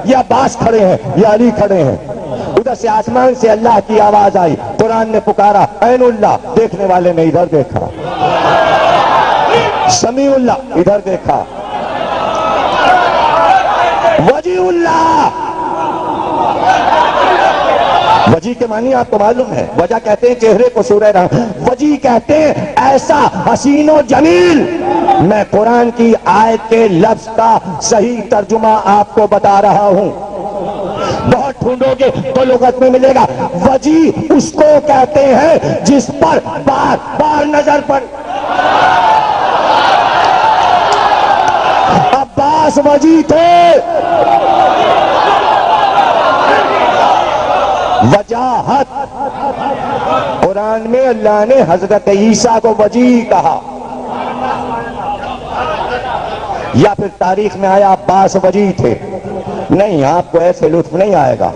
ये अब्बास खड़े हैं, ये अली खड़े हैं। उधर से आसमान से अल्लाह की आवाज आई, कुरान ने पुकारा ऐनुल्लाह, देखने वाले ने इधर देखा, समीउल्लाह इधर देखा, वजीउल्लाह। वजी के मानी आपको मालूम है, वजह कहते हैं चेहरे को सूरह रंग, वजी कहते हैं ऐसा हसीनो जमील। मैं कुरान की आयत के लफ्ज का सही तर्जुमा आपको बता रहा हूं, बहुत ढूंढोगे तो लुगत में मिलेगा। वजी उसको कहते हैं जिस पर बार बार नजर पड़। अब्बास वजी थे। वजाहत, कुरान में अल्लाह ने हजरत ईसा को वजी कहा, या फिर तारीख में आया अब्बास वजी थे। नहीं, आपको ऐसे लुत्फ नहीं आएगा।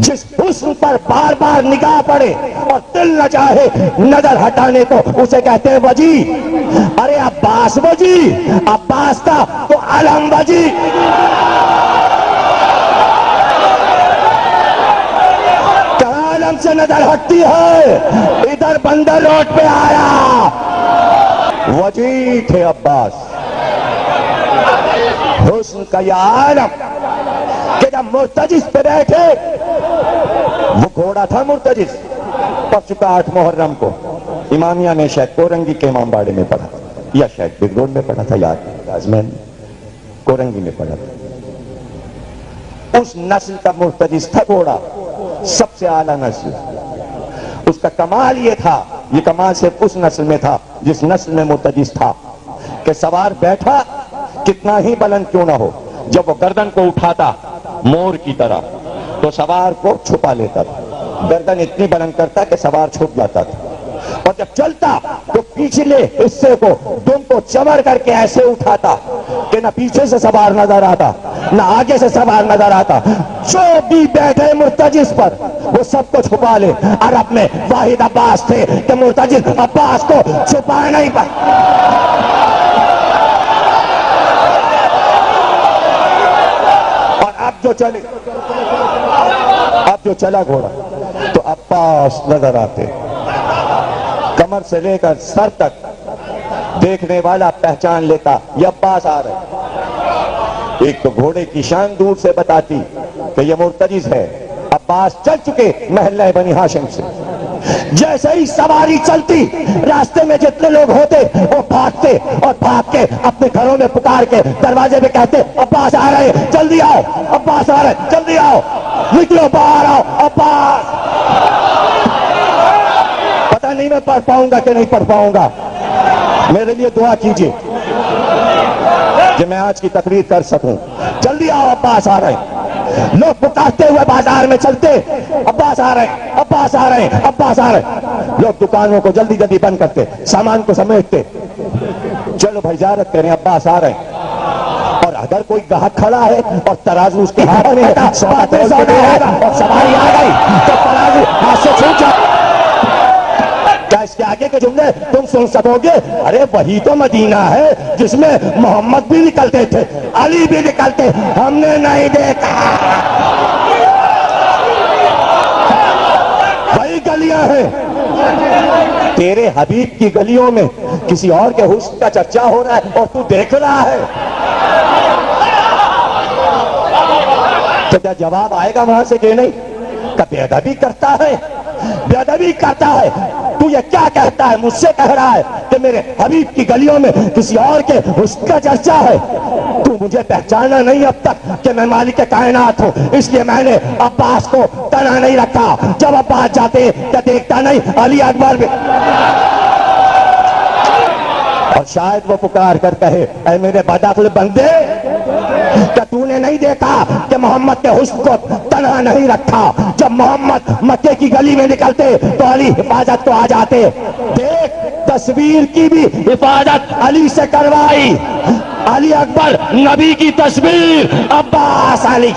जिस हुस्न पर बार बार निगाह पड़े और दिल न चाहे नजर हटाने को, उसे कहते हैं वजी। अरे अब्बास वजी, अब्बास था तो अलम वजी। कहां अलम से नजर हटती है, इधर बंदर रोड पे आया, वजी थे अब्बास। हुस्न का यह आलम कि जब मुर्तजिस पे बैठे, वो घोड़ा था मुर्तजिस, पक चुका 8 मुहर्रम को। इमामिया ने शायद कोरंगी के इमाम बाड़े में पढ़ा या शायद बिगरोड में पढ़ा था, याद मैंने कोरंगी में पढ़ा था। उस नस्ल का मुर्तजिस था घोड़ा, सबसे आला नस्ल। उसका कमाल ये था, ये कमाल सिर्फ उस नस्ल में था जिस नस्ल में मुर्तजिस था, कि सवार बैठा कितना ही बुलंद क्यों ना हो, जब वो गर्दन को उठाता मोर की तरह तो सवार को छुपा लेता था। गर्दन इतनी बुलंद करता कि सवार छुप जाता था। और जब चलता तो पिछले हिस्से को, दुम को चमर करके ऐसे उठाता कि ना पीछे से सवार नजर आता, ना आगे से सवार नजर आता। जो भी बैठे मुर्तजिस पर, वो सबको छुपा ले। अरब में वाहिद अब्बास थे कि मुर्तजिस अब्बास को छुपा नहीं पाए। जो चले, अब जो चला घोड़ा तो अब्बास नजर आते, कमर से लेकर सर तक देखने वाला पहचान लेता ये अब्बास आ रहे। एक तो घोड़े की शान दूर से बताती कि ये मुर्तजिस है, अब्बास चल चुके महल्ला बनी हाशिम से। जैसे ही सवारी चलती, रास्ते में जितने लोग होते वो भागते और भाग के अपने घरों में पुकार के दरवाजे पे कहते अब्बास आ रहे, जल्दी आओ, अब्बास आ रहे, जल्दी आओ, निकलो बाहर आओ, अब्बास। पता नहीं मैं पढ़ पाऊंगा कि नहीं पढ़ पाऊंगा, मेरे लिए दुआ कीजिए कि मैं आज की तकरीर कर सकूं। जल्दी आओ, अब्बास आ रहे। लोग पुकारते हुए बाजार में चलते, अब्बास आ रहे, अब्बास आ रहे, अब्बास आ रहे। लोग दुकानों को जल्दी जल्दी बंद करते, सामान को समेटते, चलो भाई ज़ियारत करें, अब्बास आ रहे। और अगर कोई ग्राहक खड़ा है और तराजू उसके हाथ में है, और सवारी आ गई तो तराजू हाथ से छूट जाए। क्या इसके आगे के जुमले तुम सुन सकोगे? अरे वही तो मदीना है जिसमें मोहम्मद भी निकलते थे, अली भी निकलते, हमने नहीं देखा। वही गलियां हैं। तेरे हबीब की गलियों में किसी और के हुस्न का चर्चा हो रहा है और तू देख रहा है, तो क्या जवाब आएगा वहां से कि नहीं? का बेअदबी करता है, बेअदबी करता है। तू ये क्या कहता है? मुझसे कह रहा है कि मेरे हबीब की गलियों में किसी और के हुस्न का चर्चा है। तू मुझे पहचाना नहीं अब तक कि मैं मालिक कायनात हूँ, इसलिए मैंने अब्बास को तना नहीं रखा। जब अब्बास जाते क्या देखता नहीं अली अकबर भी। और शायद वो पुकार कर कहे, ऐ मेरे बदअक्ल बंदे, क्या तूने नहीं देखा कि मोहम्मद के हुस्न को तना नहीं रखा? जब मोहम्मद मक्के की गली में निकलते तो अली हिफाजत को आ जाते। देख, तस्वीर की भी हिफाजत अली से करवाई। अली अकबर नबी की तस्वीर, अब्बास अली।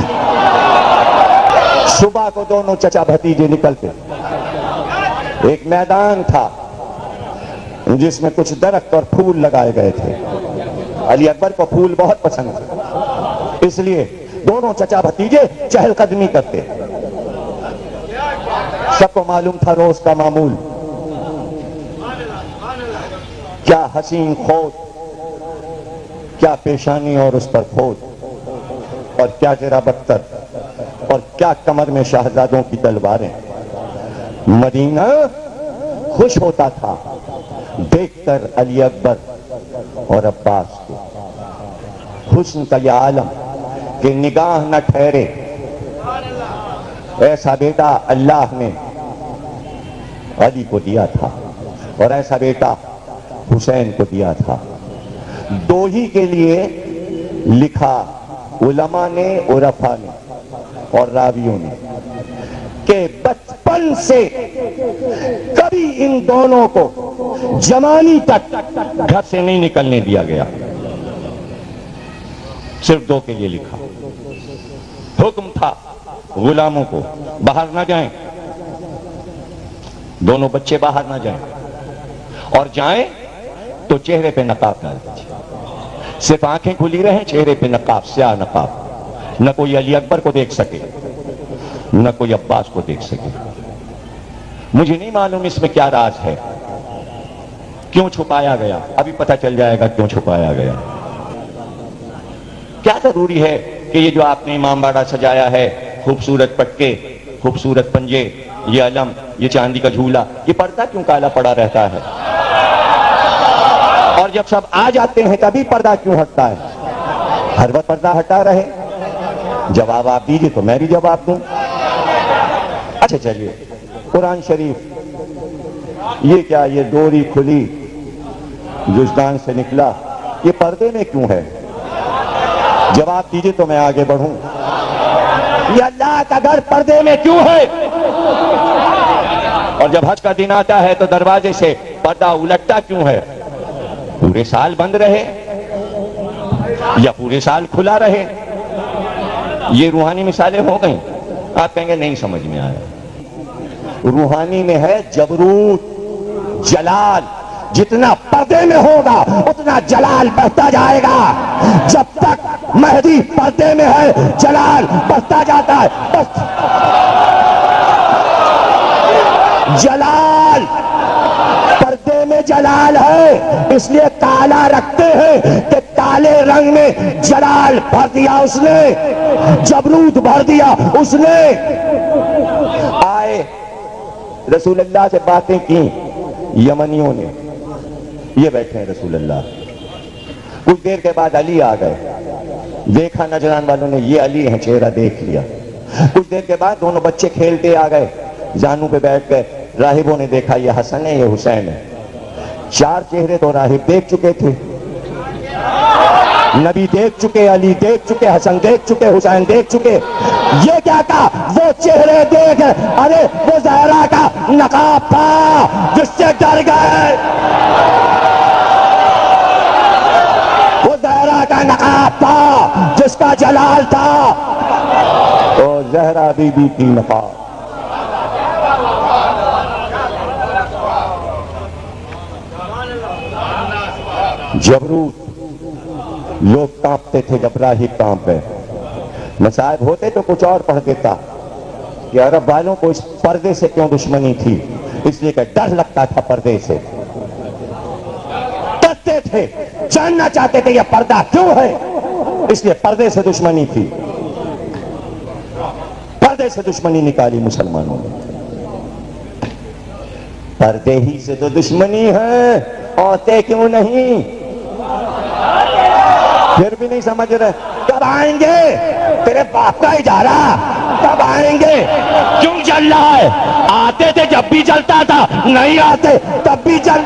सुबह को दोनों चचा भतीजे निकलते। एक मैदान था जिसमें कुछ दरख्त और फूल लगाए गए थे। अली अकबर को फूल बहुत पसंद थे, इसलिए दोनों चचा भतीजे चहलकदमी करते। सबको मालूम था रोज का मामूल, क्या हसीन खोद, क्या पेशानी और उस पर खोद, और क्या जरा बख्तर, और क्या कमर में शाहजादों की तलवारें। मदीना खुश होता था देखकर अली अकबर और अब्बास को। हुस्न का यह आलम कि निगाह न ठहरे, ऐसा बेटा अल्लाह ने अली को दिया था और ऐसा बेटा हुसैन को दिया था। दो ही के लिए लिखा उलमा ने, उरफा ने और रावियों ने कि बचपन से कभी इन दोनों को जवानी तक घर से नहीं निकलने दिया गया। सिर्फ दो के लिए लिखा। हुक्म था गुलामों को बाहर ना जाएं, दोनों बच्चे बाहर ना जाएं, और जाएं तो चेहरे पे नकाब डाल दीजिए। सिर्फ आंखें खुली रहें, चेहरे पे नकाब, स्याह नकाब। न कोई अली अकबर को देख सके, न कोई अब्बास को देख सके। मुझे नहीं मालूम इसमें क्या राज है, क्यों छुपाया गया। अभी पता चल जाएगा क्यों छुपाया गया। क्या जरूरी है कि ये जो आपने इमामबाड़ा सजाया है, खूबसूरत पटके, खूबसूरत पंजे, ये अलम, ये चांदी का झूला, ये पर्दा क्यों काला पड़ा रहता है? और जब सब आ जाते हैं तभी पर्दा क्यों हटता है? हर वक्त पर्दा हटा रहे। जवाब आप दीजिए तो मैं भी जवाब दूं। अच्छा चलिए, कुरान शरीफ, ये क्या, ये डोरी खुली जुज़दान से निकला, ये पर्दे में क्यों है? जवाब दीजिए तो मैं आगे बढ़ूं। ये अल्लाह का घर पर्दे में क्यों है? और जब हज का दिन आता है तो दरवाजे से पर्दा उलटता क्यों है? पूरे साल बंद रहे या पूरे साल खुला रहे? ये रूहानी मिसालें हो गई। आप कहेंगे नहीं समझ में आया। रूहानी में है जबरूत, जलाल। जितना पर्दे में होगा उतना जलाल बढ़ता जाएगा। जब तक महदी पर्दे में है जलाल बढ़ता जाता है। बस जलाल, पर्दे में जलाल है, इसलिए काला रखते हैं कि काले रंग में जलाल भर दिया उसने, जबरूत भर दिया उसने। आए रसूलुल्लाह से बातें की यमनियों ने, ये बैठे हैं रसूलुल्लाह। कुछ देर के बाद अली आ गए, देखा नजरान वालों ने ये अली है, चेहरा देख लिया। कुछ देर के बाद दोनों बच्चे खेलते आ गए, जानू पे बैठ गए। राहिबों ने देखा ये हसन है, ये हुसैन है। चार चेहरे तो राहिब देख चुके थे, नबी देख चुके, अली देख चुके, हसन देख चुके, हुसैन देख चुके। ये क्या कहा? वो चेहरे देख, अरे वो ज़हरा का नकाब था जिससे डर गए। वो ज़हरा का नकाब था जिसका जलाल था। तो ज़हरा बीबी की नकाब। जबरूत, लोग कांपते थे जब राहिब कांप गए। मसाइब होते तो कुछ और पढ़ देता कि अरब वालों को इस पर्दे से क्यों दुश्मनी थी, इसलिए कि डर लगता था पर्दे से। डरते थे, जानना चाहते थे यह पर्दा क्यों है, इसलिए पर्दे से दुश्मनी थी। पर्दे से दुश्मनी निकाली मुसलमानों ने। पर्दे ही से तो दुश्मनी है, औरतें क्यों नहीं? फिर भी नहीं समझ रहे। कब आएंगे? तेरे बाप का इजारा, कब आएंगे? क्यों जल रहा है? आते थे जब भी जलता था, नहीं आते तब भी जल